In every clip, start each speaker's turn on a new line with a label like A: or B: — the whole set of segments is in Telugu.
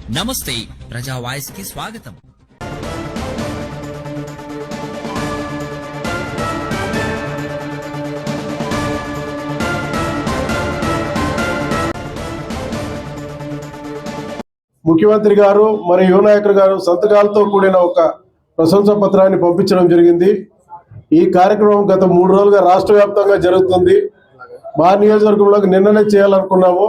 A: నమస్తే ప్రజా వాయిస్ కి స్వాగతం.
B: ముఖ్యమంత్రి గారు మరియు యువ నాయకులు గారు సంతకాలతో కూడిన ఒక ప్రశంసా పత్రాన్ని పంపించడం జరిగింది. ఈ కార్యక్రమం గత 3 రోజులుగా రాష్ట్ర వ్యాప్తంగా జరుగుతుంది. మా నియోజకవర్గంలోకి నిన్ననే చేయాలనుకున్నాము.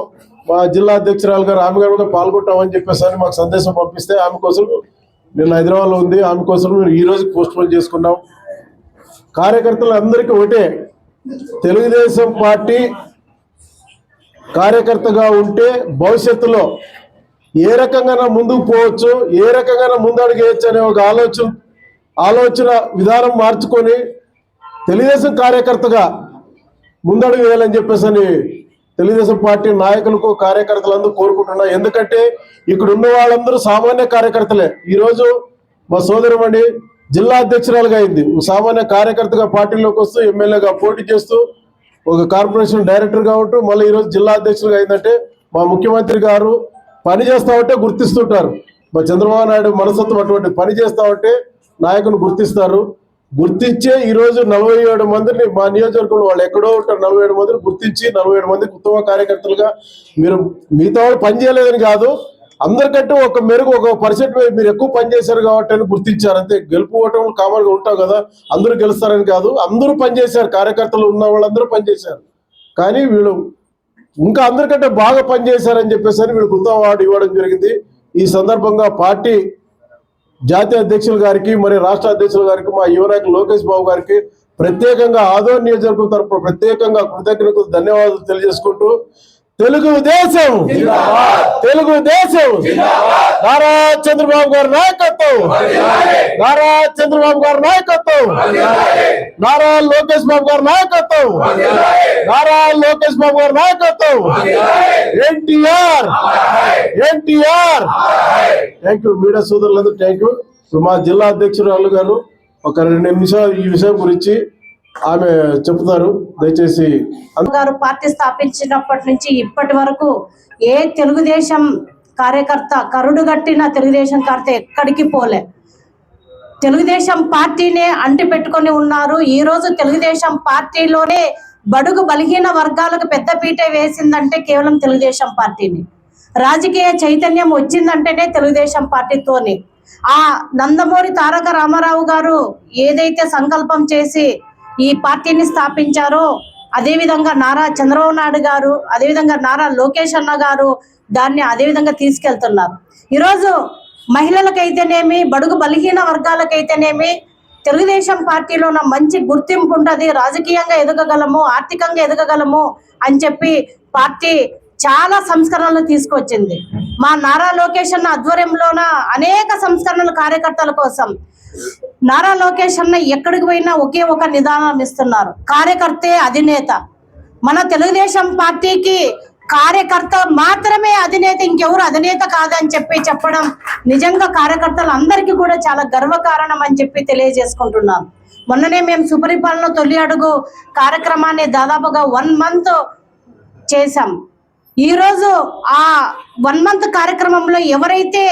B: మా జిల్లా అధ్యక్షురాలు గారు ఆమె గారు పాల్గొంటామని చెప్పేసి మాకు సందేశం పంపిస్తే ఆమె కోసం నిన్న హైదరాబాద్లో ఉంది. ఆమె కోసం ఈ రోజు పోస్ట్పోన్ చేసుకున్నాం. కార్యకర్తలు అందరికీ ఒకటే, తెలుగుదేశం పార్టీ కార్యకర్తగా ఉంటే భవిష్యత్తులో ఏ రకంగా ముందుకు పోవచ్చు, ఏ రకంగా ముందడుగు వేయచ్చు అనే ఒక ఆలోచన విధానం మార్చుకొని తెలుగుదేశం కార్యకర్తగా ముందడుగు వేయాలని చెప్పేసి తెలుగుదేశం పార్టీ నాయకులకు కార్యకర్తలందరూ కోరుకుంటున్నా. ఎందుకంటే ఇక్కడ ఉన్న వాళ్ళందరూ సామాన్య కార్యకర్తలే. ఈరోజు మా సోదరమణి జిల్లా అధ్యక్షురాలుగా అయింది. సామాన్య కార్యకర్తగా పార్టీలోకి వస్తూ ఎమ్మెల్యేగా పోటీ చేస్తూ ఒక కార్పొరేషన్ డైరెక్టర్గా ఉంటూ మళ్ళీ ఈరోజు జిల్లా అధ్యక్షులుగా అయిందంటే మా ముఖ్యమంత్రి గారు పని చేస్తా ఉంటే గుర్తిస్తుంటారు. మా చంద్రబాబు నాయుడు మనస్తత్వం అటువంటి పని చేస్తా ఉంటే నాయకుని గుర్తిస్తారు. గుర్తించే ఈరోజు 47 మందిని మా నియోజకవర్గంలో వాళ్ళు ఎక్కడో ఉంటారు 47 మందిని గుర్తించి 47 మందికి ఉత్తమ కార్యకర్తలుగా మీరు మిగతా వాళ్ళు పని చేయలేదని కాదు, అందరికంటే ఒక మెరుగు 1% మీరు ఎక్కువ పని చేశారు కాబట్టి అని గుర్తించారు. అంతే. గెలుపు ఓటములు కామన్గా ఉంటావు కదా, అందరూ గెలుస్తారని కాదు, అందరూ పనిచేశారు. కార్యకర్తలు ఉన్న వాళ్ళందరూ పనిచేశారు. కానీ వీళ్ళు ఇంకా అందరికంటే బాగా పనిచేశారని చెప్పేసి వీళ్ళకి ఉత్తమ అవార్డు ఇవ్వడం జరిగింది. ఈ సందర్భంగా పార్టీ జాతీయ అధ్యక్షుల గారికి మరియు రాష్ట్ర అధ్యక్షుల గారికి మా యువ నాయకులు లోకేష్ బాబు గారికి ప్రత్యేకంగా ఆదోని నియోజకవర్గం తరఫున ప్రత్యేకంగా కృతజ్ఞతలు ధన్యవాదాలు తెలియజేసుకుంటూ తెలుగుదేశం నారా చంద్రబాబు గారి నాయకత్వం, నారా చంద్రబాబు గారి నాయకత్వం, నారా లోకేష్ బాబు గారి నాయకత్వం, నారా లోకేష్ బాబు గారి నాయకత్వం, ఎన్టీఆర్. థ్యాంక్ యూ మీడియా సోదరులందరూ, థ్యాంక్ యూ. మా జిల్లా అధ్యక్షురాలు గారు ఒక 2 నిమిషాలు ఈ విషయం గురించి ఆమె చెప్తారు. దయచేసి.
C: గారు పార్టీ స్థాపించినప్పటి నుంచి ఇప్పటి వరకు ఏ తెలుగుదేశం కార్యకర్త కరుడు గట్టిన తెలుగుదేశం కార్యకర్త ఎక్కడికి పోలే, తెలుగుదేశం పార్టీనే అంటి పెట్టుకొని ఉన్నారు. ఈ రోజు తెలుగుదేశం పార్టీలోనే బడుగు బలహీన వర్గాలకు పెద్దపీట వేసిందంటే కేవలం తెలుగుదేశం పార్టీని. రాజకీయ చైతన్యం వచ్చిందంటేనే తెలుగుదేశం పార్టీతోని. ఆ నందమూరి తారక రామారావు గారు ఏదైతే సంకల్పం చేసి ఈ పార్టీని స్థాపించారో, అదేవిధంగా నారా చంద్రబాబు నాయుడు గారు, అదేవిధంగా నారా లోకేష్ అన్న గారు దాన్ని అదేవిధంగా తీసుకెళ్తున్నారు. ఈరోజు మహిళలకైతేనేమి, బడుగు బలహీన వర్గాలకైతేనేమి తెలుగుదేశం పార్టీలో మంచి గుర్తింపు ఉంటుంది, రాజకీయంగా ఎదగగలము, ఆర్థికంగా ఎదగగలము అని చెప్పి పార్టీ చాలా సంస్కరణలు తీసుకొచ్చింది. మా నారా లోకేష్ అన్న ఆధ్వర్యంలోన అనేక సంస్కరణలు కార్యకర్తల కోసం. నారా లోకేష్ అన్న ఎక్కడికి పోయినా ఒకే ఒక నిదానం ఇస్తున్నారు, కార్యకర్తే అధినేత. మన తెలుగుదేశం పార్టీకి కార్యకర్త మాత్రమే అధినేత, ఇంకెవరు అధినేత కాదని చెప్పడం నిజంగా కార్యకర్తలు అందరికీ కూడా చాలా గర్వకారణం అని చెప్పి తెలియజేసుకుంటున్నాను. మొన్ననే మేము సుపరిపాలన తొలి అడుగు కార్యక్రమాన్ని దాదాపుగా 1 మంత్ చేశాం. ఈరోజు ఆ 1 మంత్ కార్యక్రమంలో ఎవరైతే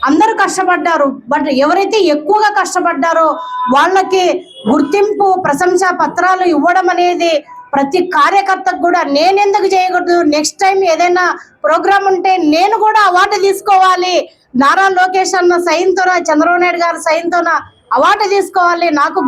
C: అందరూ కష్టపడ్డారు, బట్ ఎవరైతే ఎక్కువగా కష్టపడ్డారో వాళ్ళకి గుర్తింపు ప్రశంసా పత్రాలు ఇవ్వడం అనేది ప్రతి కార్యకర్తకు కూడా నేనెందుకు చేయకూడదు, నెక్స్ట్ టైం ఏదైనా ప్రోగ్రామ్ ఉంటే నేను కూడా అవార్డు తీసుకోవాలి, నారా లోకేష్ అన్న సైన్తోన, చంద్రబాబు నాయుడు గారి సైన్తోన అవార్డు తీసుకోవాలి, నాకు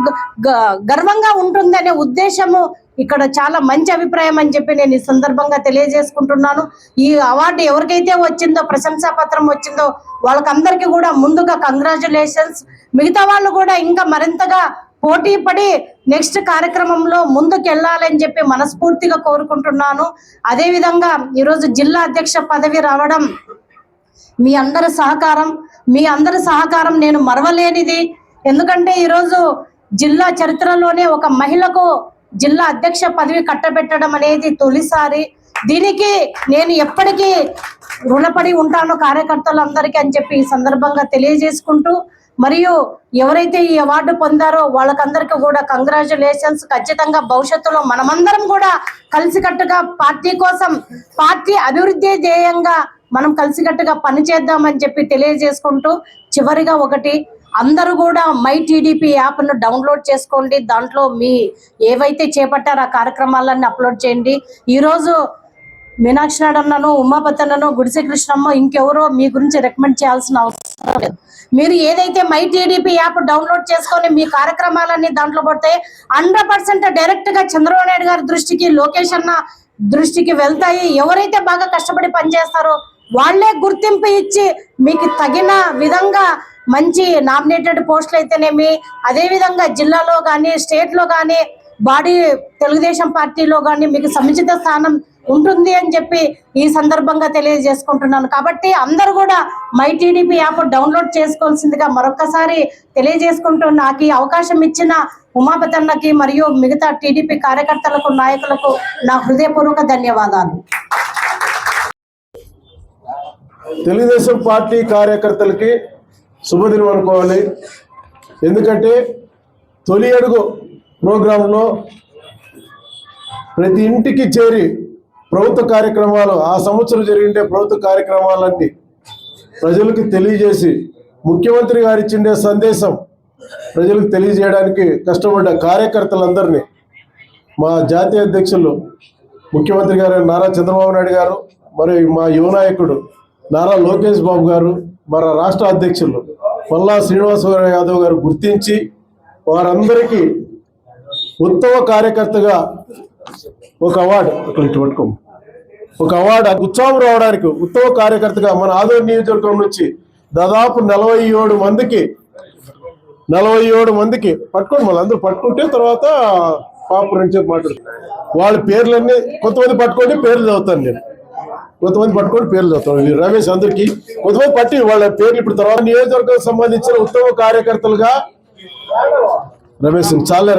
C: గర్వంగా ఉంటుందనే ఉద్దేశము ఇక్కడ చాలా మంచి అభిప్రాయం అని చెప్పి నేను ఈ సందర్భంగా తెలియజేసుకుంటున్నాను. ఈ అవార్డు ఎవరికైతే వచ్చిందో, ప్రశంసా పత్రం వచ్చిందో వాళ్ళకందరికీ కూడా ముందుగా కంగ్రాచులేషన్స్. మిగతా వాళ్ళు కూడా ఇంకా మరింతగా పోటీ పడి నెక్స్ట్ కార్యక్రమంలో ముందుకు వెళ్ళాలని చెప్పి మనస్ఫూర్తిగా కోరుకుంటున్నాను. అదేవిధంగా ఈరోజు జిల్లా అధ్యక్ష పదవి రావడం మీ అందరి సహకారం నేను మరవలేనిది. ఎందుకంటే ఈరోజు జిల్లా చరిత్రలోనే ఒక మహిళకు జిల్లా అధ్యక్ష పదవి కట్టబెట్టడం అనేది తొలిసారి. దీనికి నేను ఎప్పటికీ రుణపడి ఉంటాను కార్యకర్తలందరికీ అని చెప్పి ఈ సందర్భంగా తెలియజేసుకుంటూ, మరియు ఎవరైతే ఈ అవార్డు పొందారో వాళ్ళకందరికీ కూడా కంగ్రాచులేషన్స్. ఖచ్చితంగా భవిష్యత్తులో మనమందరం కూడా కలిసికట్టుగా పార్టీ కోసం, పార్టీ అభివృద్ధి ధ్యేయంగా మనం కలిసికట్టుగా పనిచేద్దామని చెప్పి తెలియజేసుకుంటూ చివరిగా ఒకటి, అందరూ కూడా మై టీడీపీ యాప్ను డౌన్లోడ్ చేసుకోండి. దాంట్లో మీ ఏవైతే చేపట్టారో ఆ కార్యక్రమాలన్నీ అప్లోడ్ చేయండి. ఈరోజు మీనాక్షి నాయుడు అన్నను, ఉమాపతి అన్నను, గుడిసె కృష్ణమ్మ ఇంకెవరో మీ గురించి రికమెండ్ చేయాల్సిన అవసరం లేదు. మీరు ఏదైతే మై టీడీపీ యాప్ డౌన్లోడ్ చేసుకొని మీ కార్యక్రమాలన్నీ దాంట్లో పడతాయి, 100% డైరెక్ట్ గా చంద్రబాబు నాయుడు గారి దృష్టికి, లోకేష్ అన్న దృష్టికి వెళ్తాయి. ఎవరైతే బాగా కష్టపడి పనిచేస్తారో వాళ్లే గుర్తింపు ఇచ్చి మీకు తగిన విధంగా మంచి నామినేటెడ్ పోస్టులు అయితేనేమి, అదే విధంగా జిల్లాలో కానీ స్టేట్ లో కానీ బాడీ తెలుగుదేశం పార్టీలో కానీ మీకు సముచిత స్థానం ఉంటుంది అని చెప్పి ఈ సందర్భంగా తెలియజేసుకుంటున్నాను. కాబట్టి అందరూ కూడా మై టీడీపీ యాప్ డౌన్లోడ్ చేసుకోవాల్సిందిగా మరొకసారి తెలియజేసుకుంటూ నాకు ఈ అవకాశం ఇచ్చిన ఉమాపతి అన్నకి మరియు మిగతా టీడీపీ కార్యకర్తలకు, నాయకులకు నా హృదయపూర్వక ధన్యవాదాలు.
B: తెలుగుదేశం పార్టీ కార్యకర్తలకి శుభదినం అనుకోవాలి. ఎందుకంటే తొలి అడుగు ప్రోగ్రాంలో ప్రతి ఇంటికి చేరి ప్రభుత్వ కార్యక్రమాలు, ఆ సంవత్సరం జరిగిండే ప్రభుత్వ కార్యక్రమాలన్నీ ప్రజలకు తెలియజేసి ముఖ్యమంత్రి గారు ఇచ్చిండే సందేశం ప్రజలకు తెలియజేయడానికి కష్టపడ్డ కార్యకర్తలందరినీ మా జాతీయ అధ్యక్షులు ముఖ్యమంత్రి గారు నారా చంద్రబాబు నాయుడు గారు, మరి మా యువ నాయకుడు నారా లోకేష్ బాబు గారు, మన రాష్ట్ర అధ్యక్షులు పల్లా శ్రీనివాసరావు యాదవ్ గారు గుర్తించి వారందరికీ ఉత్తమ కార్యకర్తగా ఒక అవార్డు ఉత్సాహం రావడానికి ఉత్తమ కార్యకర్తగా మన ఆదోని నియోజకవర్గం నుంచి దాదాపు 47 మందికి పట్టుకోండి. మళ్ళీ అందరూ పట్టుకుంటే తర్వాత పాప నుంచి మాట్లాడుతారు. వాళ్ళ పేర్లన్నీ కొంతమంది పట్టుకోండి, పేర్లు చదువుతాను నేను. కొంతమంది పట్టుకోండి, పేర్లు చదువుతాను. రమేష్ అందరికి కొంతమంది పట్టి వాళ్ళ పేర్లు ఇప్పుడు తర్వాత నియోజకవర్గం సంబంధించిన ఉత్తమ కార్యకర్తలుగా రమేష్ చాలే